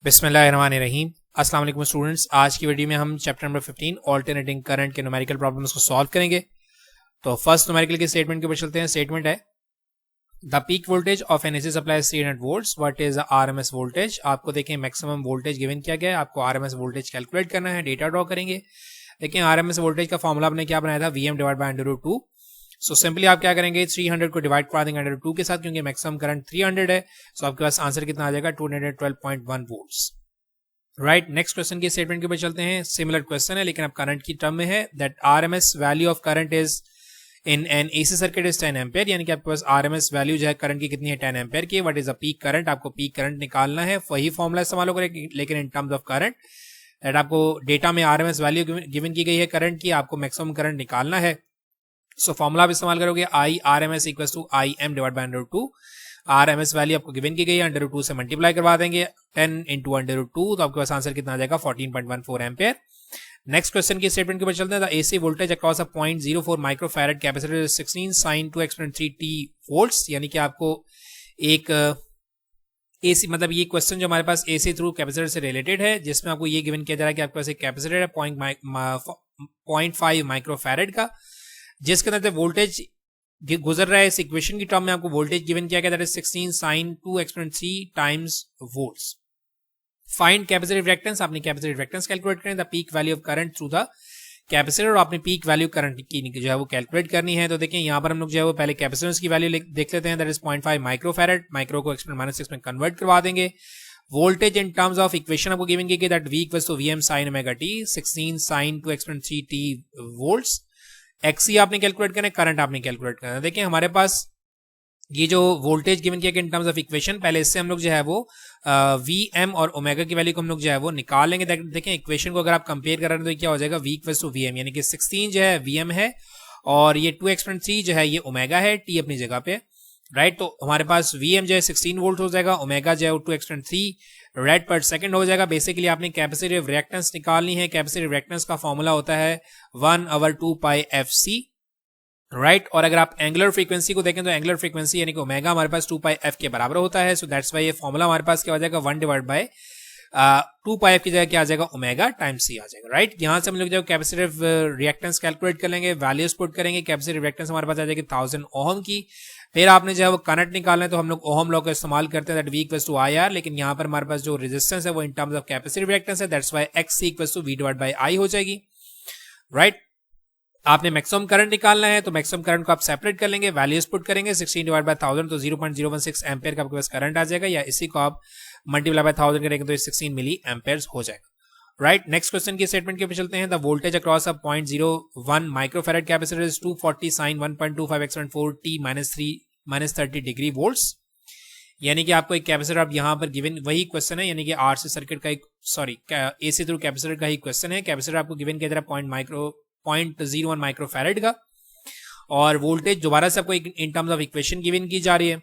बिस्मिल्लाहिर्रहमानिर्रहीम। अस्सलाम वालेकुम स्टूडेंट्स। आज की वीडियो में हम चैप्टर नंबर 15 ऑल्टरनेटिंग करंट के न्यूमेरिकल प्रॉब्लम्स को सॉल्व करेंगे। तो फर्स्ट न्यूमेरिकल के स्टेटमेंट के ऊपर चलते हैं। स्टेटमेंट है the peak voltage of N AC supply 300 volts, what is RMS voltage. आपको देखें मैक्सिमम वोल्टेज गिवन किया गया है, आपको आरएमएस वोल्टेज कैलकुलेट करना है, डेटा ड्रॉ करेंगे। देखें आरएमएस वोल्टेज का फॉर्मूला आपने क्या बनाया था, VM divide by √2। So simply आप क्या करेंगे, 300 को डिवाइड करा देंगे √2 के साथ, क्योंकि मैक्सिमम करंट 300 है। सो आपके पास आंसर कितना आ जाएगा, 212.1 वोल्ट्स। राइट, नेक्स्ट क्वेश्चन के स्टेटमेंट के ऊपर चलते हैं। सिमिलर क्वेश्चन है लेकिन अब करंट की टर्म में है। That RMS value of current is in an AC circuit is 10 ampere, यानी कि आपके पास आरएमएस वैल्यू जो है करंट की कितनी है, 10 एम्पेयर की। What is a peak current, आपको पीक करंट निकालना है। वही फॉर्मूला इस्तेमाल होगा लेकिन इन टर्म्स ऑफ करंट। दैट आपको डेटा में आरएमएस वैल्यू गिवन की गई है करंट की, आपको मैक्सिमम करंट निकालना है। सो फॉर्मूला आप इस्तेमाल करोगे, I R M S equal to I M divide by √2। RMS value आपको गिवन की गई है, √2 से मल्टीप्लाई करवा देंगे, 10 इंटू √2, तो आपके पास आंसर कितना आ जाएगा, 14.14 एम्पेयर। नेक्स्ट क्वेश्चन की स्टेटमेंट के ऊपर चलते हैं। The AC voltage across a 0.04 microfarad capacitor 16 sin 2 exponent 3t volts, यानी कि आपको एक एसी मतलब ये क्वेश्चन जो हमारे पास एसी थ्रू कैपेसिटर से रिलेटेड है, जिसमें आपको ये गिवन किया जा रहा है कि आपके पास एक कैपेसिटर है 0.5 माइक्रोफैरेड का, जिसके अंदर वोल्टेज गुजर रहा है। इस इक्वेशन की टर्म में आपको वोल्टेज गिवन किया गया, that is 16 sin 2 exponent 3 times volts. Find capacitive reactance, आपने कैपेसिटिव रिएक्टेंस कैलकुलेट करें। The peak value of current through the capacitor, और आपने पीक वैल्यू करंट की जो है वो कैलकुलेट करनी है। तो देखिए यहाँ पर हम लोग जो है वो पहले कैपेसिटेंस की वैल्यू देख लेते हैं, दैट इज 0.5 माइक्रोफैरेड। माइक्रो को (-6) में कन्वर्ट करवा देंगे। Voltage in terms of equation आपको गिवन की, that V equals to VM sin omega t, 16 sin 2 exponent 3t वोल्ट्स। एक्सी आपने कैलकुलेट करना है, करंट आपने कैलकुलेट करना है। देखिए हमारे पास ये जो वोल्टेज गिवन किया गया इन टर्म्स ऑफ इक्वेशन, पहले इससे हम लोग जो है वो वी एम और ओमेगा की वैल्यू को हम लोग जो है वो निकाल लेंगे। देखें इक्वेशन को अगर आप कंपेयर कर रहे हैं तो क्या हो जाएगा, V इक्वल्स टू VM, यानी कि 16 जो है VM है और ये 2 exponent 3 जो है ये ओमेगा है, T अपनी जगह पे। राइट, तो हमारे पास VM जो है 16 वोल्ट हो जाएगा, ओमेगा जो है 2 exponent 3 रेड पर सेकंड हो जाएगा। बेसिकली आपने कैपेसिटिव रिएक्टेंस निकालनी है। कैपेसिटिव रिएक्टेंस का फॉर्मूला होता है 1/2 पाई FC। राइट, और अगर आप एंगुलर फ्रीक्वेंसी को देखें तो एंगुलर फ्रीक्वेंसी यानी कि ओमेगा हमारे पास 2 पाई f के बराबर होता है। सो दैट्स वाई ये फॉर्मूला हमारे पास क्या हो जाएगा, 1 डिवाइड बाय 2 पाई f की जगह क्या आ जाएगा, ओमेगा टाइम्स c आ जाएगा। राइट, यहां से हम लोग जब कैपेसिटिव रिएक्टेंस कैलकुलेट कर लेंगे, वैल्यूज पुट करेंगे, कैपेसिटिव रिएक्टेंस हमारे पास आ जाएगी 1000 ओहम की। फिर आपने जो है वो करंट निकालना है, तो हम लोग ओहम लॉ का इस्तेमाल करते हैं, that V equals to IR। लेकिन यहाँ पर हमारे पास जो रेजिस्टेंस है वो in terms of capacitive reactance है, that's why XC equals to V divide by I हो जाएगी। राइट, आपने मैक्सिमम करंट निकालना है, तो मैक्सिमम करंट को आप सेपरेट कर लेंगे, वैल्यूज पुट करेंगे, 16 डिवाइड बाय 1000 तो 0.016 एम्पेयर का आपके पास करंट आ जाएगा, या इसी को आप मल्टीप्लाई बाय 1000 करेंगे तो 16 मिली एम्पेयर हो जाएगा। राइट, नेक्स्ट क्वेश्चन की स्टेटमेंट के ऊपर चलते हैं। The voltage across a 0.01 microfarad capacitor is 240 sin 1.25 exponent 4t -30 degree volts, यानी कि आपको एक कैपेसिटर आप यहां पर गिवन, वही क्वेश्चन है, यानी कि आरसी सर्किट का एक एसी थ्रू कैपेसिटर का ही क्वेश्चन है। कैपेसिटर आपको गिवन किया जा रहा है 0.01 माइक्रोफैरेड का, और वोल्टेज दोबारा से आपको इन टर्म्स ऑफ इक्वेशन गिवन की जा रही है।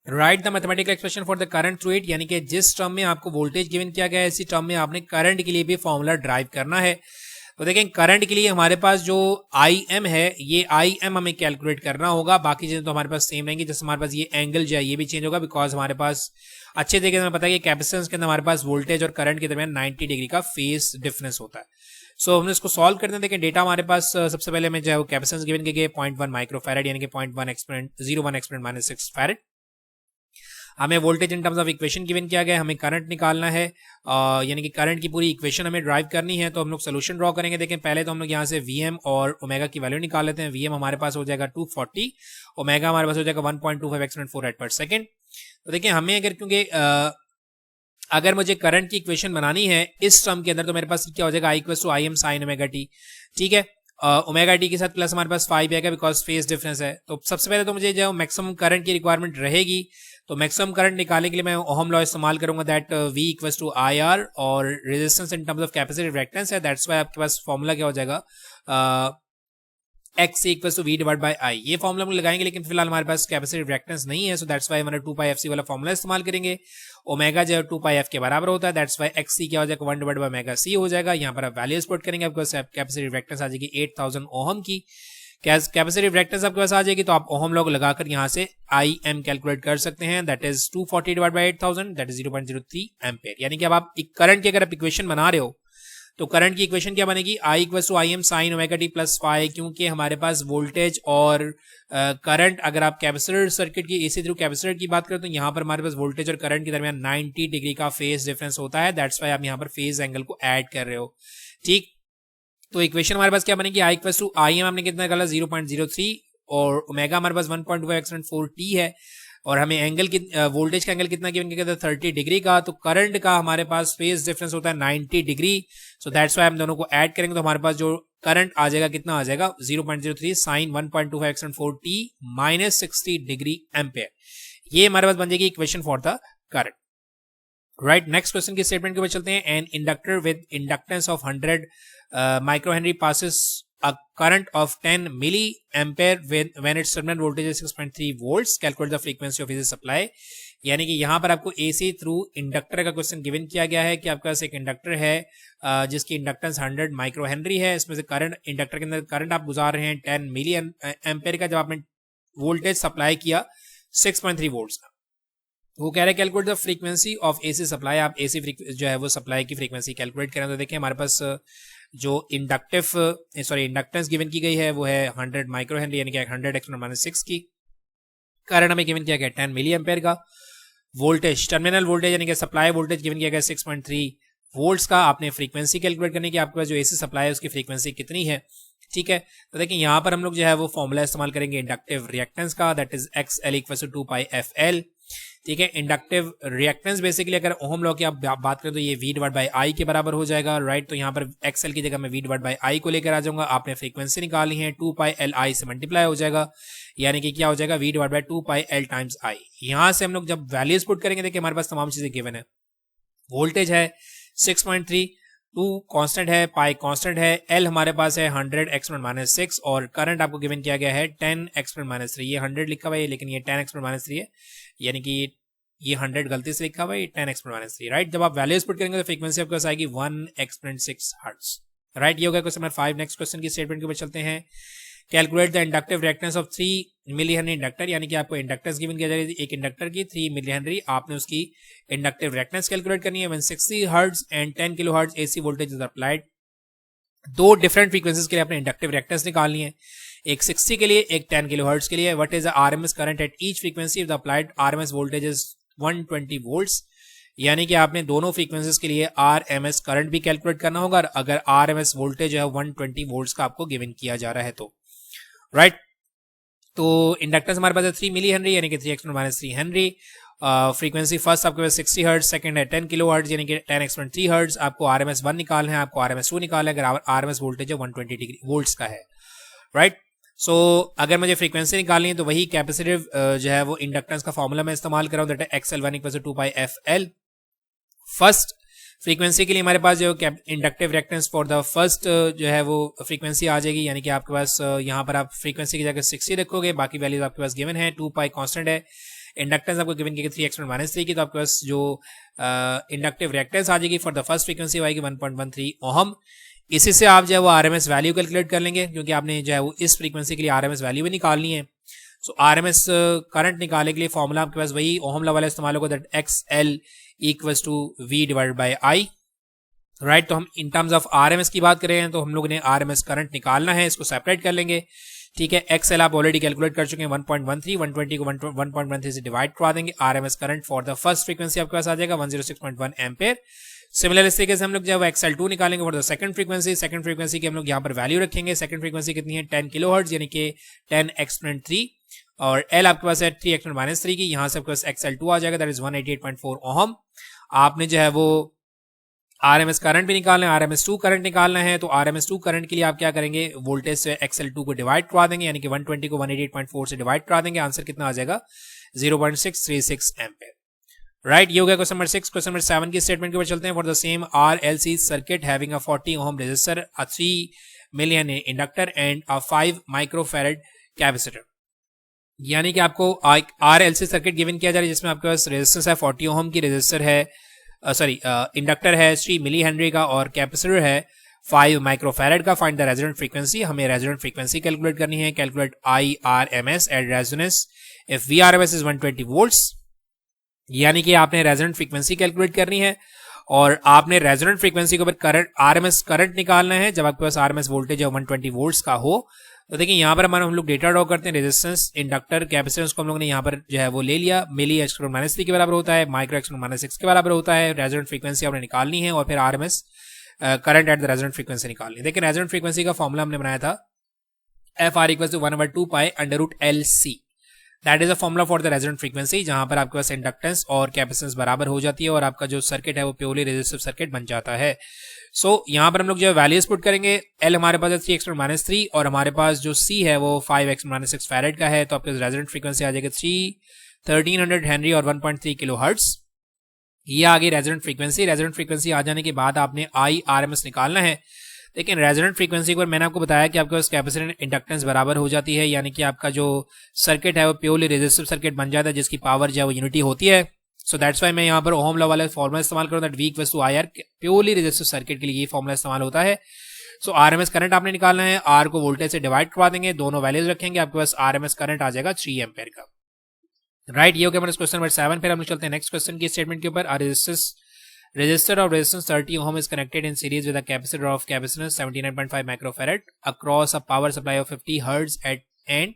Right the mathematical expression for the current through it, यानी कि जिस टर्म में आपको वोल्टेज गिवन किया गया है, इसी टर्म में आपने करंट के लिए भी फॉर्मूला ड्राइव करना है। तो देखें करंट के लिए हमारे पास जो IM है, ये IM हमें कैलकुलेट करना होगा। बाकी चीजें तो हमारे पास सेम रहेंगी, जैसे हमारे पास ये एंगल जो है ये भी चेंज होगा, बिकॉज हमारे पास अच्छे तरीके से पता है कि कैपेसिटेंस के अंदर हमारे पास वोल्टेज और करंट के दरमियान 90 डिग्री का फेस डिफरेंस होता है। सो हमने इसको सॉल्व करते हैं। देखें डेटा हमारे पास सबसे पहले में जो है वो कैपेसिटेंस गिवन की गई 0.1 माइक्रोफैरेड, यानी कि 0.1 exponent -6 फैरेड। हमें voltage in terms of equation given किया गया, हमें करंट निकालना है, यानी कि करंट की पूरी इक्वेशन हमें ड्राइव करनी है। तो हम लोग सोल्यूशन ड्रॉ करेंगे। देखें पहले तो हम लोग यहाँ से VM और ओमेगा की वैल्यू निकाल लेते हैं। VM हमारे पास हो जाएगा 240, ओमेगा हमारे पास हो जाएगा 1.25 exponent 4 रेड पर सेकेंड। तो देखिए हमें अगर क्योंकि अगर मुझे करंट की इक्वेशन बनानी है इस टर्म के अंदर, तो मेरे पास क्या हो जाएगा, I equals to IM sin omega t। ठीक है, ओमेगा टी के साथ प्लस हमारे पास 5 आएगा, बिकॉज फेस डिफरेंस है। तो सबसे पहले तो मुझे जो मैक्सिमम करंट की रिक्वायरमेंट रहेगी, तो मैक्सिमम करंट निकालने के लिए मैं ओहम लॉ इस्तेमाल करूंगा, that V equals to IR, और resistance in terms of capacitive reactance है, दैट्स वाई आपके पास फॉर्मूला क्या हो जाएगा, X equals to V divide by I। ये फॉर्मूला हम लगाएंगे, लेकिन फिलहाल हमारे पास कैपेसिटिव रिएक्टेंस नहीं है, सो दैट्स वाई हमारे 2 पाई FC वाला फॉर्मूला इस्तेमाल करेंगे। ओमेगा जो है 2 पाई f के बराबर होता है, दैट्स वाई XC क्या हो जाएगा, 1 डिवाइड बाय ओमेगा C हो जाएगा। यहाँ पर आप वैल्यूज पुट करेंगे, आपको कैपेसिटिव रिएक्टेंस आ जाएगी 8000 ओहम की। कैपेसिटिव रिएक्टेंस आपके पास आ जाएगी तो आप ओहम लॉ लगाकर यहाँ से IM कैलकुलेट कर सकते हैं, that is 240 divide by 8000, that is 0.03 ampere. यानी कि अब आप करंट की अगर आप इक्वेशन बना रहे हो तो करंट की इक्वेशन क्या बनेगी, I equals to IM sine omega t plus phi, क्योंकि हमारे पास वोल्टेज और करंट, अगर आप कैपेसिटर सर्किट की AC थ्रू कैपेसिटर की बात करें तो यहाँ पर हमारे पास वोल्टेज और करंट के दरमियान 90 डिग्री का फेज डिफरेंस होता है, दैट्स वाई आप यहाँ पर फेज एंगल को ऐड कर रहे हो। ठीक, तो इक्वेशन हमारे पास क्या बनेगी, I इक्वल्स टू IM हमने कितना निकाला 0.03 और ओमेगा हमारे पास 1.2 एक्सपोनेंट 4t है, और हमें एंगल की वोल्टेज का एंगल कितना गिवन किया था 30 डिग्री का, तो करंट का हमारे पास फेज डिफरेंस होता है 90 डिग्री, सो दैट्स व्हाई हम दोनों को ऐड करेंगे तो हमारे पास जो करंट आ जाएगा कितना आ जाएगा 0.03 sine 1.25 exponent 4t minus 60 degree ampere. ये हमारे पास बन जाएगी equation for the current. Right, next question की स्टेटमेंट के ऊपर चलते हैं। An inductor with inductance of 100 micro henry passes a current of 10 milliampere when its terminal voltage is 6.3 volts, calculate the frequency of AC supply। यानी कि यहाँ पर आपको AC थ्रू इंडक्टर का क्वेश्चन गिवन किया गया है कि आपके पास एक इंडक्टर है जिसकी इंडक्टेंस 100 माइक्रो हेनरी है, इसमें से करंट, इंडक्टर के अंदर करंट आप गुजार रहे हैं 10 मिली एम्पेयर का, जब आपने वोल्टेज सप्लाई किया 6.3 वोल्ट्स का। वो कह रहे हैं calculate the frequency of AC supply. आप AC जो है वो सप्लाई की फ्रीक्वेंसी कैलकुलेट करें तो देखिए हमारे पास जो इंडक्टेंस गिवन की गई है वो है 100 माइक्रो हेनरी, यानी कि 100 एक्सपोनेंट -6 की। करंट हमें गिवन किया गया 10 मिली एम्पेयर का। वोल्टेज, टर्मिनल वोल्टेज यानी कि सप्लाई वोल्टेज गिवन किया गया 6.3 वोल्ट्स का। आपने फ्रीक्वेंसी कैलकुलेट करने की, आपके पास जो AC सप्लाई है उसकी फ्रीक्वेंसी कितनी है। ठीक है, तो देखिए यहाँ पर हम लोग जो है वो फॉर्मूला इस्तेमाल करेंगे इंडक्टिव रिएक्टेंस का, that is XL equal to 2πfL। ठीक है, इंडक्टिव रिएक्टेंस बेसिकली अगर ओहम लॉ की आप बात करें तो ये V डिवाइड बाई I के बराबर हो जाएगा। राइट, तो यहाँ पर XL की जगह मैं V डिवाइड बाई I को लेकर आ जाऊंगा। आपने फ्रीक्वेंसी निकालनी है 2πLI से मल्टीप्लाई हो जाएगा, यानी कि क्या हो जाएगा V divide by 2πL times I। यहाँ से हम लोग जब वैल्यूज पुट करेंगे, देखिए हमारे पास तमाम चीजें गिवन है। वोल्टेज है 6.3, 2 कांस्टेंट है, पाई कांस्टेंट है, L हमारे पास है 100 एक्सपोनेंट -6 और करंट आपको गिवन किया गया है 10 एक्सपोनेंट -3। ये 100 लिखा हुआ है लेकिन ये 10 एक्सपोनेंट -3 है, यानी कि ये 100 गलती से लिखा हुआ है, 10 एक्सपोनेंट -3। राइट, जब आप वैल्यूज पुट करेंगे तो फ्रीक्वेंसी आपके पास आएगी 1 एक्सपोनेंट 6 हर्ट्ज। राइट, ये हो गया क्वेश्चन नंबर 5। नेक्स्ट क्वेश्चन की स्टेटमेंट के ऊपर चलते हैं। Calculate the inductive reactance of 3 milli henry inductor, यानी कि आपको इंडक्टेंस गिवन किया जाएगा एक इंडक्टर की 3 मिली हेनरी, आपने उसकी इंडक्टिव रिएक्टेंस कैलकुलेट करनी है। 160 hertz and 10 kilo hertz AC voltage is applied. दो डिफरेंट फ्रीक्वेंसीज के लिए आपने इंडक्टिव रिएक्टेंस निकालनी है, एक 60 के लिए, एक 10 किलो हर्ट्ज के लिए। What is the RMS current at each frequency the applied RMS voltage is 120 volts, यानी कि आपने दोनों फ्रीक्वेंसीज के लिए RMS करंट भी कैलकुलेट करना होगा, अगर RMS वोल्टेज जो है 120 वोल्ट्स का आपको गिवन किया जा रहा है तो। राइट, तो इंडक्टेंस हमारे पास है 3 मिली हेनरी, यानी कि 3 एक्सपोनेंट -3 हेनरी। फ्रीक्वेंसी फर्स्ट आपके पास 60 हर्ट्ज, सेकंड है 10 किलो हर्ट्ज, यानी कि 10 एक्सपोनेंट 3 हर्ट्ज। आपको RMS 1 निकालना है, आपको RMS 2 निकालना है, अगर RMS वोल्टेज है 120 डिग्री वोल्ट्स का है। राइट, सो अगर मुझे फ्रीक्वेंसी निकालनी है तो वही कैपेसिटिव जो है वो इंडक्टेंस का फॉर्मूला मैं इस्तेमाल कर रहा हूं, दैट है XL1 equal to 2πfL। First frequency के लिए हमारे पास जो inductive reactance for the first जो है वो फ्रीक्वेंसी आ जाएगी, यानी कि आपके पास यहाँ पर आप फ्रीक्वेंसी की जगह 60 रखोगे, बाकी वैल्यूज आपके पास गिवन है। 2π कांस्टेंट है, इंडक्टेंस आपको गिवन की 3 एक्सपोनेंट -3 की, तो आपके पास जो इंडक्टिव रिएक्टेंस आ जाएगी फॉर द फर्स्ट फ्रीक्वेंसी आएगी 1.13 ओहम। इसी से आप जो है वो RMS वैल्यू कैलकुलेट कर लेंगे, क्योंकि आपने जो है वो इस फ्रीक्वेंसी के लिए RMS वैल्यू भी निकालनी है। सो RMS करंट निकालने के लिए फॉर्मूला आपके पास वही ओहम लॉ वाला इस्तेमाल होगा, that XL equals to V divided by I। Right, तो हम इन टर्म्स ऑफ RMS की बात करें तो हम लोगों ने RMS करंट निकालना है, इसको सेपरेट कर लेंगे। ठीक है, XL आप ऑलरेडी कैलकुलेट कर चुके हैं 1.13, 120 को 1.13 से डिवाइड करवा देंगे। RMS current for the first frequency आपके पास आ जाएगा 106.1 एम्पेयर। सिमिलर इस तरीके से हम लोग जब XL2 निकालेंगे फॉर द सेकंड फ्रीक्वेंसी की हम लोग यहाँ पर वैल्यू रखेंगे। सेकंड फ्रीक्वेंसी कितनी है 10 किलो हर्ट्ज, यानी कि 10 एक्सपोनेंट 3, और L आपके पास है 3 एक्सपोनेंट -3 की, यहाँ से आपके पास XL2 आ जाएगा, दैट इज 188.4 ओहम। आपने जो है वो RMS करंट भी निकालना है, RMS2 करंट निकालना है, तो RMS2 करंट के लिए आप क्या करेंगे, वोल्टेज से XL2 को डिवाइड करवा देंगे, यानी कि 120 को 188.4 से डिवाइड करा देंगे। आंसर कितना आ जाएगा 0.636 एम्पेयर। राइट, ये हो गया क्वेश्चन नंबर 6। क्वेश्चन नंबर 7 की स्टेटमेंट के ऊपर चलते हैं। For the same RLC circuit having a 40 ohm resistor, a 3 million inductor and a 5 microfarad capacitor, यानी कि आपको RLC सर्किट गिवन किया जा रहा है जिसमें आपके पास रेजिस्टेंस है 40 ओम की, रेजिस्टर है इंडक्टर है 3 मिली हेनरी का, और कैपेसिटर है 5 माइक्रोफैरेड का। फाइंड द रेजोनेंट फ्रीक्वेंसी, हमें रेजोनेंट फ्रीक्वेंसी कैलकुलेट करनी है। Calculate IRMS at resonance if VRMS is 120 volts, यानी कि आपने रेजोनेंट फ्रीक्वेंसी कैलकुलेट करनी है और आपने रेजोनेंट फ्रीक्वेंसी के ऊपर करंट RMS करंट निकालना है जब आपके पास RMS वोल्टेज 120 वोल्ट्स का हो। तो देखिए यहाँ पर हम लोग डेटा ड्रॉ करते हैं। रेजिस्टेंस, इंडक्टर, कैपेसिटेंस को हम लोगों ने यहाँ पर जो है वो ले लिया। मिली (-3) के बराबर होता है, माइक्रो (-6) के बराबर होता है। रेजोनेंट फ्रीक्वेंसी आपने निकालनी है और फिर RMS current at the resonant frequency निकालनी है। देखिए रेजोनेंट फ्रीक्वेंसी का फॉर्मूला हमने बनाया था FR = 1/2 pi √LC। That is a formula for the resonant frequency, जहां पर आपके पास इंडक्टेंस और कैपेसिटेंस बराबर हो जाती है और आपका जो सर्किट है वो प्योरली रेजिस्टिव सर्किट बन जाता है। सो यहाँ पर हम लोग जो वैल्यूज पुट करेंगे। L हमारे पास है 3x⁻³ और हमारे पास जो C है वो 5x⁻6 फैरेड का है। तो आपके रेजोनेंट फ्रीक्वेंसी आ जाएगी 1300 हेनरी और 1.3 किलो हर्ट्ज। ये आ गई रेजोनेंट फ्रीक्वेंसी। रेजोनेंट फ्रीक्वेंसी आ जाने के बाद आपने IRMS निकालना है। लेकिन रेजोनेंट फ्रीक्वेंसी पर मैंने आपको बताया कि आपके पास कैपेसिटेंस इंडक्टेंस बराबर हो जाती है, यानी कि आपका जो सर्किट है वो प्योरली रेजिस्टिव सर्किट बन जाता है जिसकी पावर जो है वो यूनिटी होती है। सो दैट्स वाई मैं यहाँ पर ओम लॉ वाला फॉर्मूला इस्तेमाल करूँ, that V = IR। Purely resistive circuit के लिए ये फॉर्मूला इस्तेमाल होता है। सो RMS करंट आपने निकालना है, R को वोल्टेज से डिवाइड करवा देंगे, दोनों वैल्यूज रखेंगे, आपके पास RMS करंट आ जाएगा 3 एम्पेयर का। राइट, ये हो गया हमारा क्वेश्चन नंबर 7। फिर हम चलते हैं नेक्स्ट क्वेश्चन की स्टेटमेंट के ऊपर। Resistor of resistance 30 ohm is connected in series with a capacitor of capacitance 79.5 microfarad across a power supply of 50 Hz at and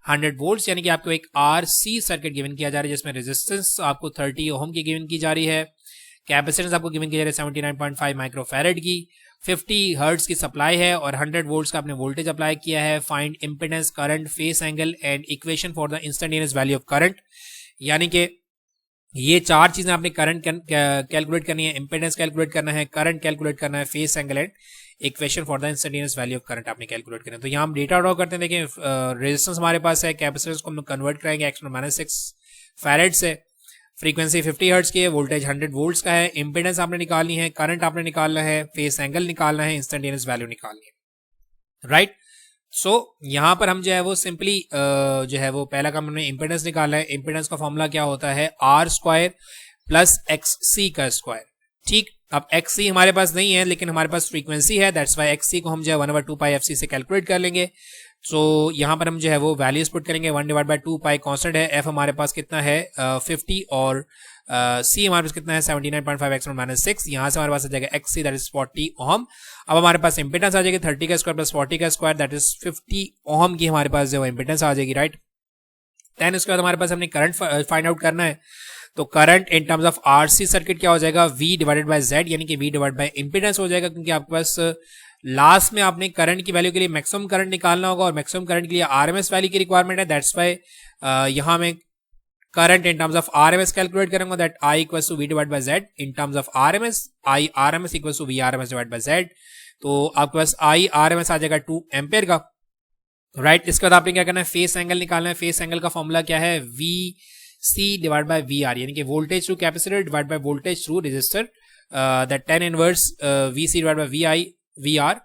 100 volts, यानी कि आपको एक RC सर्किट गिवन किया जा रहा है जिसमें रेजिस्टेंस आपको 30 ओम की गिवन की जा रही है, कैपेसिटेंस आपको गिवन की जा रही है 79.5 माइक्रोफैरेड की, 50 हर्ट्ज की सप्लाई है और 100 वोल्ट्स का आपने वोल्टेज अप्लाई किया है। Find impedance, current, face angle and equation for the instantaneous value of current, यानी कि ये चार चीजें आपने करंट कैलकुलेट करनी है, इंपेडेंस कैलकुलेट करना है, करंट कैलकुलेट करना है, face angle and equation for the instantaneous value of current आपने कैलकुलेट करना है। तो यहाँ हम डेटा ड्रॉ करते हैं। देखिए रेजिस्टेंस हमारे पास है, कैपेसिटेंस को हम कन्वर्ट करेंगे (x⁻6 फैरेड से, फ्रीक्वेंसी 50 हर्ट्ज की है, वोल्टेज 100 वोल्ट्स का है, इंपेडेंस आपने निकालनी है, करंट आपने निकालना है, फेस एंगल निकालना है, इंस्टेंटेनियस वैल्यू निकालनी है। राइट, सो यहाँ पर हम जो है वो सिंपली जो है वो पहला काम हमने इंपेडेंस निकालना है। इंपेडेंस का फॉर्मूला क्या होता है, R² + XC का स्क्वायर। ठीक, अब XC हमारे पास नहीं है लेकिन हमारे पास फ्रीक्वेंसी है, दैट्स वाई XC को हम जो है 1/2 पाई FC से कैलकुलेट कर लेंगे। सो यहाँ पर हम जो है वो वैल्यूज पुट करेंगे। 1/2 पाई कॉन्स्टेंट है, F हमारे पास कितना है 50 और C हमारे पास कितना है 79.5 x⁻6। यहाँ से हमारे पास आ जाएगा XC दैट इज 40 ओम। अब हमारे पास इंपेडेंस आ जाएगी 30 का स्क्वायर + 40 का स्क्वायर दैट इज 50 ओम की हमारे पास जो इंपेडेंस आ जाएगी। राइट, देन उसके बाद हमारे पास हमने करंट फाइंड आउट करना है। तो current in terms of RC circuit क्या हो जाएगा, V/Z, यानी कि V/ इंपेडेंस हो जाएगा, क्योंकि आपके पास लास्ट में आपने करंट की वैल्यू के लिए मैक्सिमम करंट निकालना होगा और मैक्सिमम करंट के लिए RMS वैल्यू की रिक्वायरमेंट है। दैट्स वाई यहाँ में current in terms of RMS calculate करेंगे, that I = V/Z in terms of RMS, IRMS = VRMS/Z। तो आपके पास IRMS आ जाएगा 2 एम्पेयर का। राइट, इसके बाद आपने क्या करना है, फेस एंगल निकालना है। फेस एंगल का फॉर्मूला क्या है, VC/VR, यानी कि voltage through capacitor divide by voltage through resistor, that tan inverse VC/VR।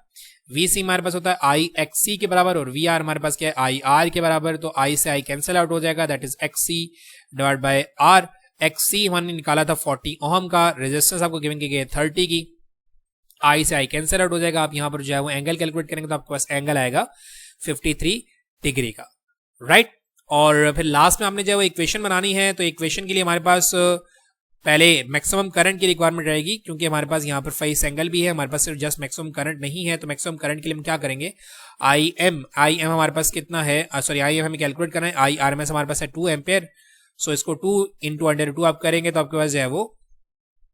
VC हमारे पास होता है IXC के बराबर और VR हमारे पास क्या है IR के बराबर। तो I से I कैंसिल आउट हो जाएगा, दैट इज XC/R। XC हमने निकाला था 40 ओम का, रेजिस्टेंस आपको गिवन की गई है 30 की, I से I कैंसिल आउट हो जाएगा। आप यहाँ पर जो है वो एंगल कैलकुलेट करेंगे तो आपके पास एंगल आएगा 53 डिग्री का। राइट, और फिर लास्ट में आपने जो है वो इक्वेशन बनानी है। तो इक्वेशन के लिए हमारे पास पहले मैक्सिमम करंट की रिक्वायरमेंट रहेगी, क्योंकि हमारे पास यहाँ पर फेस एंगल भी है, हमारे पास सिर्फ जस्ट मैक्सिमम करंट नहीं है। तो मैक्सिमम करंट के लिए हम क्या करेंगे, IM हमारे पास कितना है, सॉरी IM हमें कैलकुलेट करना है। IRMS हमारे पास है 2 एम्पेयर। सो इसको 2 × √2 आप करेंगे तो आपके पास जो है वो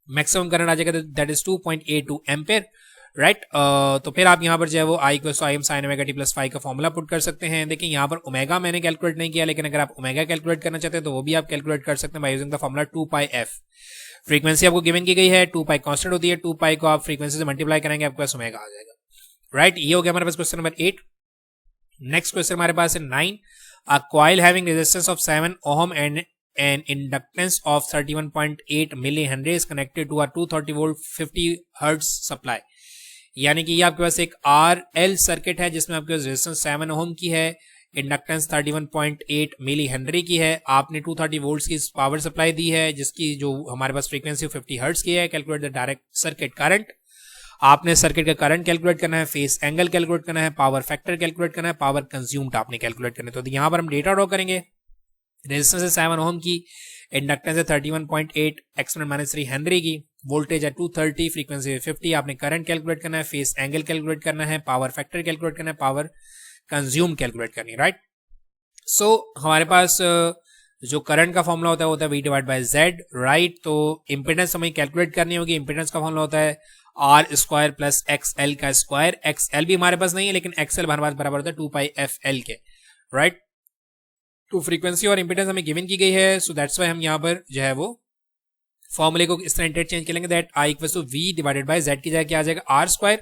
मैक्सिमम करंट आ जाएगा, दैट इज 2.82 एम्पेयर। राइट, तो फिर आप यहाँ पर जो है वो I = IM sin ωt + phi का फॉर्मूला पुट कर सकते हैं। देखिए यहाँ पर ओमेगा मैंने कैलकुलेट नहीं किया, लेकिन अगर आप ओमेगा कैलकुलेट करना चाहते हैं तो वो भी आप कैलकुलेट कर सकते हैं by using the formula 2πf। Frequency आपको गिवन की गई है, 2 पाई कांस्टेंट होती है, 2 पाई को आप फ्रीक्वेंसी से मल्टीप्लाई करेंगे, आपके पास ओमेगा आ जाएगा। राइट, ये हो गया हमारे पास क्वेश्चन नंबर 8। नेक्स्ट क्वेश्चन हमारे पास है 9। A coil having resistance of 7 ohm and an inductance of 31.8 millihenry is connected to a 230 volt 50 hertz supply, यानी कि ये आपके पास एक RL सर्किट है जिसमें आपके पास रेजिस्टेंस 7 ओम की है, इंडक्टेंस 31.8 मिली हेनरी की है, आपने 230 वोल्ट्स की पावर सप्लाई दी है जिसकी जो हमारे पास फ्रीक्वेंसी 50 हर्ट्ज की है। Calculate the direct circuit current. आपने सर्किट का करंट कैलकुलेट करना है, फेस एंगल कैलकुलेट करना है, पावर फैक्टर कैलकुलेट करना है, पावर कंज्यूम्ड आपने कैलकुलेट करना है। तो यहाँ पर हम डेटा ड्रॉ करेंगे। रेजिस्टेंस है 7 ओम की, इंडक्टेंस है 31.8 (-3 हेनरी की, वोल्टेज है 230, फ्रीक्वेंसी है 50। आपने करंट कैलकुलेट करना है, फेस एंगल कैलकुलेट करना है, पावर फैक्टर कैलकुलेट करना है, पावर कंज्यूम कैलकुलेट करनी है, राइट। सो हमारे पास जो करंट का फॉर्मूला होता है V divide bye Z, right. तो इंपेडेंस हमें कैलकुलेट करनी होगी। इंपेडेंस का फॉर्मूला होता है R² प्लस XL का स्क्वायर। XL भी हमारे पास नहीं है, लेकिन XL हमारे पास बराबर होता है 2πfL के, राइट। तो फ्रीक्वेंसी और इंपेडेंस हमें गिवन की गई है, सो दैट्स वाई हम यहाँ पर जो है वो फॉर्मूले को इस तरह इंटरचेंज करेंगे that I = V divided bye Z की जगह क्या आ जाएगा R²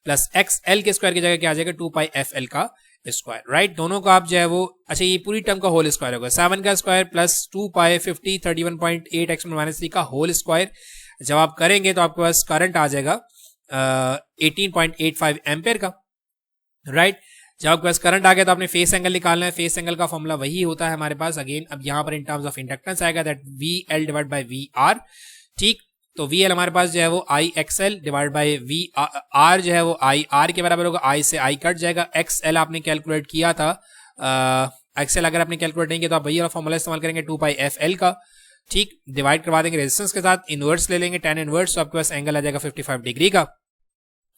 प्लस XL के स्क्वायर की जगह क्या आ जाएगा 2πfL का स्क्वायर, राइट। दोनों का आप जो है वो, अच्छा ये पूरी टर्म का होल स्क्वायर होगा, 7 का स्क्वायर प्लस 2π 50 31.8 (-3) का होल स्क्वायर। जब आप करेंगे तो आपके पास करंट आ जाएगा 18.85 एम्पेयर का, राइट। जब आपके पास करंट आ गया तो आपने फेस एंगल निकालना है। फेस एंगल का फॉर्मूला वही होता है हमारे पास अगेन। अब यहाँ पर इन टर्म्स ऑफ इंडक्टेंस आएगा that VL divide by VR, ठीक। तो VL हमारे पास जो है वो IXL डिवाइड बाय VR जो है वो IR के बराबर होगा। I से I कट जाएगा। XL आपने कैलकुलेट किया था, XL अगर आपने कैलकुलेट नहीं किया तो आप वही वाला फॉर्मूला इस्तेमाल करेंगे 2πfL का, ठीक। डिवाइड करवा देंगे रेजिस्टेंस के साथ, इनवर्स ले लेंगे tan इनवर्स, तो आपके पास एंगल आ जाएगा 55 डिग्री का,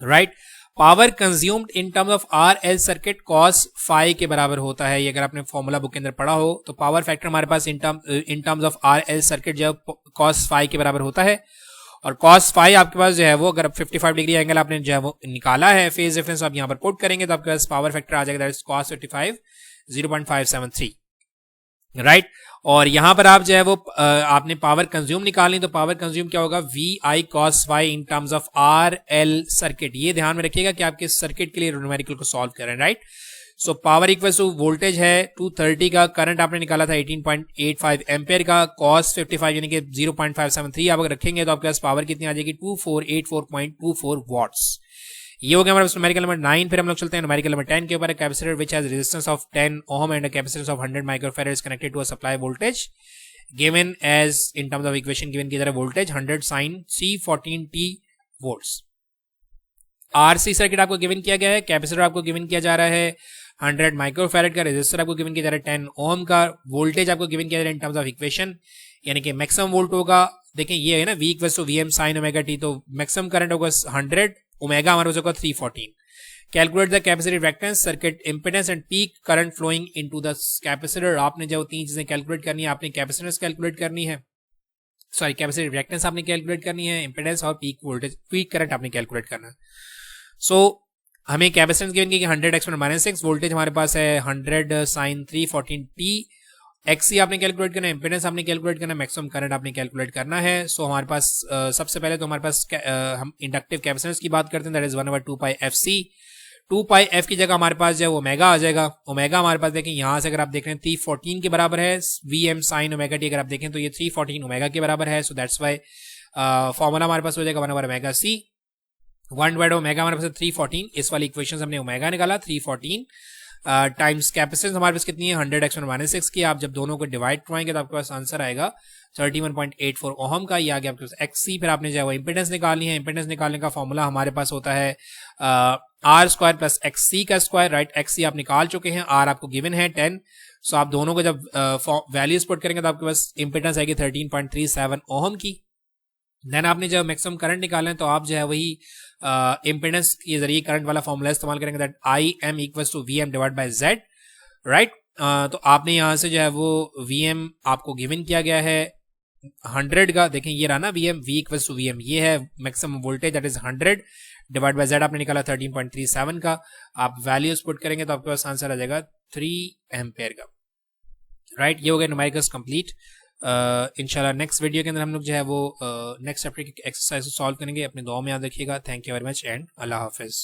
right. Power consumed in terms of RL circuit cos phi के बराबर होता है। ये अगर आपने फॉर्मूला बुक के अंदर पढ़ा हो तो पावर फैक्टर हमारे पास in terms of RL circuit जो cos phi के बराबर होता है। और cos phi आपके पास जो है वो, अगर 55 डिग्री एंगल आपने जो है वो निकाला है, फेज डिफरेंस आप यहाँ पर पुट करेंगे तो आपके पास पावर फैक्टर आ जाएगा दैट इज cos 55 0.573, राइट। और यहां पर आप जो है वो आपने पावर कंज्यूम निकालनी, तो पावर कंज्यूम क्या होगा VI cos phi in terms of RL circuit. ये ध्यान में रखिएगा कि आपके सर्किट के लिए न्यूमेरिकल को सॉल्व कर रहे हैं, right. So power equal to voltage है 230 का, करंट आपने निकाला था 18.85 एम्पेयर का, cos 55 यानी कि 0.573 आप अगर रखेंगे तो आपके पास पावर कितनी आ जाएगी 2484.24 वॉट्स। ये हो गया हमारे न्यूमेरिकल नंबर 9। फिर हम लोग चलते हैं न्यूमेरिकल नंबर 10 के ऊपर। Capacitor which has resistance of 10 ohm and capacitance of 100 microfarad is connected to a supply voltage given as in terms of equation given की तरह voltage 100 sin C14t volts. RC circuit आपको given किया गया है, capacitor आपको given किया जा रहा है 100 माइक्रोफैराड का, रेजिस्टर आपको गिवन किया जा रहा है 10 ओम का, वोल्टेज आपको गिवन किया जा रहा है इन टर्म्स ऑफ इक्वेशन यानी कि मैक्सिमम वोल्ट होगा। देखें ये है ना V = VM sin ωt, तो मैक्सिमम करंट होगा 100, ओमेगा हमारे पास होगा 314। Calculate the capacitive reactance, circuit impedance and peak current flowing into the capacitor. आपने जो तीन चीजें कैलकुलेट करनी है, आपने कैपेसिटेंस कैलकुलेट करनी है, सॉरी कैपेसिटिव रिएक्टेंस आपने कैलकुलेट करनी है, इंपेडेंस और पीक वोल्टेज पीक करंट आपने कैलकुलेट करना है। सो हमें कैपेसिटेंस गिवन की 100 (-6), वोल्टेज हमारे पास है 100 sin 314t, XC आपने कैलकुलेट करना है, इंपेडेंस आपने कैलकुलेट करना है, मैक्सिमम करंट आपने कैलकुलेट करना है। सो हमारे पास सबसे पहले तो हमारे पास हम इंडक्टिव कैपेसिटेंस की बात करते हैं दैट इज 1/2πfc। 2πf की जगह हमारे पास जो है ओमेगा आ जाएगा। ओमेगा हमारे पास देखें यहाँ से अगर आप देख रहे हैं 314 के बराबर है, VM sin ωt अगर आप देखें तो ये 314 ओमेगा के बराबर है। सो दैट्स वाई फॉर्मूला हमारे पास हो जाएगा 1/ωc। 1/ओमेगा हमारे पास 314, इस वाली इक्वेशन हमने ओमेगा निकाला 314 टाइम्स कैपेसिटेंस हमारे पास कितनी है 100 (-6) की। आप जब दोनों को डिवाइड करवाएंगे तो आपके पास आंसर आएगा 31.84 ओहम का। ये आ गया आपके पास XC। फिर आपने जो है वो इंपेडेंस निकालनी है। इंपेडेंस निकालने का फॉर्मूला हमारे पास होता है R² प्लस XC का स्क्वायर, राइट। XC आप निकाल चुके हैं, R आपको गिवन है 10। सो आप दोनों को जब वैल्यूज पुट करेंगे तो आपके पास इंपेडेंस आएगी 13.37 ओहम की। देन आपने जब मैक्सिमम करंट निकालना है तो आप जो है वही इंपेडेंस के जरिए करंट वाला फॉर्मूला इस्तेमाल करेंगे that IM = VM divide by Z, right. तो आपने यहाँ से जो है वो VM आपको गिवन किया गया है 100 का, देखें ये रहा ना VM, V = VM, ये है maximum voltage that is 100 divide by Z आपने निकाला 13.37 का। आप वैल्यूज पुट करेंगे तो आपके पास आंसर आ जाएगा 3 एम्पेयर का, राइट। ये हो गया न्यूमेरिकल्स कंप्लीट। इंशाल्लाह नेक्स्ट वीडियो के अंदर हम लोग जो है वो नेक्स्ट चैप्टर की एक्सरसाइज सॉल्व करेंगे। अपने दुआ में याद रखिएगा। Thank you very much and अल्लाह हाफिज़।